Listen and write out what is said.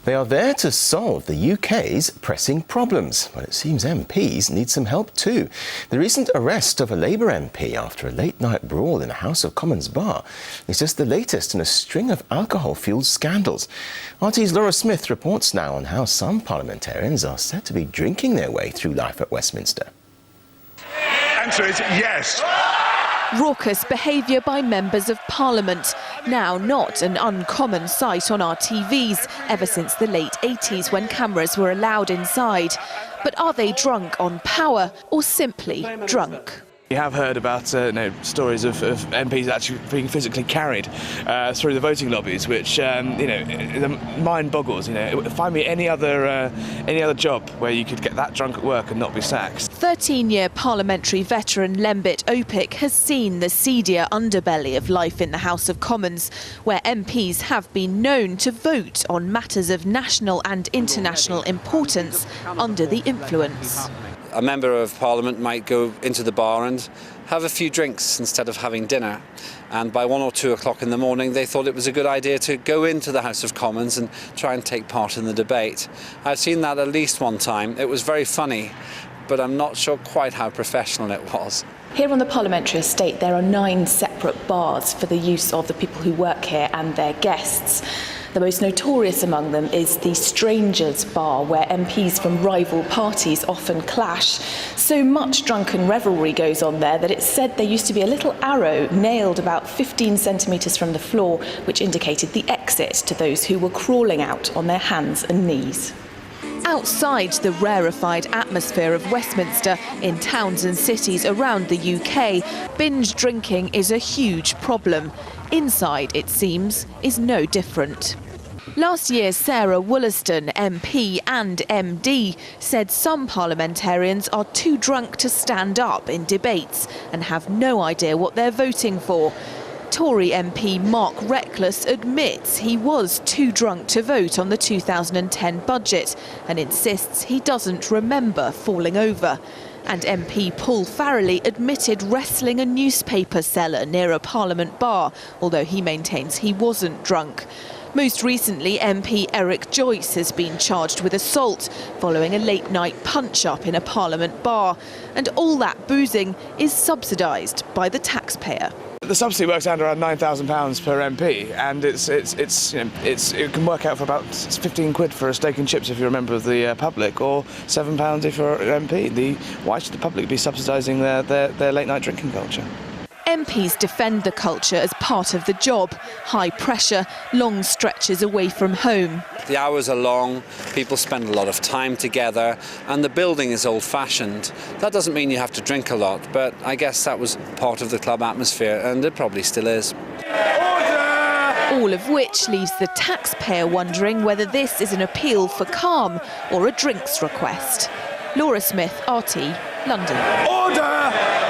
They are there to solve the UK's pressing problems, but it seems MPs need some help too. The recent arrest of a Labour MP after a late-night brawl in a House of Commons bar is just the latest in a string of alcohol-fuelled scandals. RT's Laura Smith reports now on how some parliamentarians are said to be drinking their way through life at Westminster. Answer is yes. Raucous behaviour by members of Parliament, now not an uncommon sight on our TVs ever since the late 80s when cameras were allowed inside. But are they drunk on power or simply drunk? We have heard about stories of MPs actually being physically carried through the voting lobbies, which the mind boggles. Find me any other job where you could get that drunk at work and not be sacked. 13-year parliamentary veteran Lembit Opik has seen the seedier underbelly of life in the House of Commons, where MPs have been known to vote on matters of national and international importance under the influence. A member of Parliament might go into the bar and have a few drinks instead of having dinner. And by 1 or 2 o'clock in the morning, they thought it was a good idea to go into the House of Commons and try and take part in the debate. I've seen that at least one time. It was very funny, but I'm not sure quite how professional it was. Here on the parliamentary estate, there are 9 separate bars for the use of the people who work here and their guests. The most notorious among them is the Strangers Bar, where MPs from rival parties often clash. So much drunken revelry goes on there that it's said there used to be a little arrow nailed about 15 centimetres from the floor, which indicated the exit to those who were crawling out on their hands and knees. Outside the rarefied atmosphere of Westminster, in towns and cities around the UK, binge drinking is a huge problem. Inside, it seems, is no different. Last year, Sarah Wollaston, MP and MD, said some parliamentarians are too drunk to stand up in debates and have no idea what they're voting for. Tory MP Mark Reckless admits he was too drunk to vote on the 2010 budget and insists he doesn't remember falling over. And MP Paul Farrelly admitted wrestling a newspaper seller near a Parliament bar, although he maintains he wasn't drunk. Most recently, MP Eric Joyce has been charged with assault following a late-night punch-up in a Parliament bar. And all that boozing is subsidised by the taxpayer. The subsidy works out around £9,000 per MP, and it can work out for about 15 quid for a steak and chips if you're a member of the public, or £7 if you're an MP. Why should the public be subsidising their late-night drinking culture? MPs defend the culture as part of the job. High pressure, long stretches away from home. The hours are long, people spend a lot of time together, and the building is old-fashioned. That doesn't mean you have to drink a lot, but I guess that was part of the club atmosphere, and it probably still is. All of which leaves the taxpayer wondering whether this is an appeal for calm or a drinks request. Laura Smith, RT, London. Order!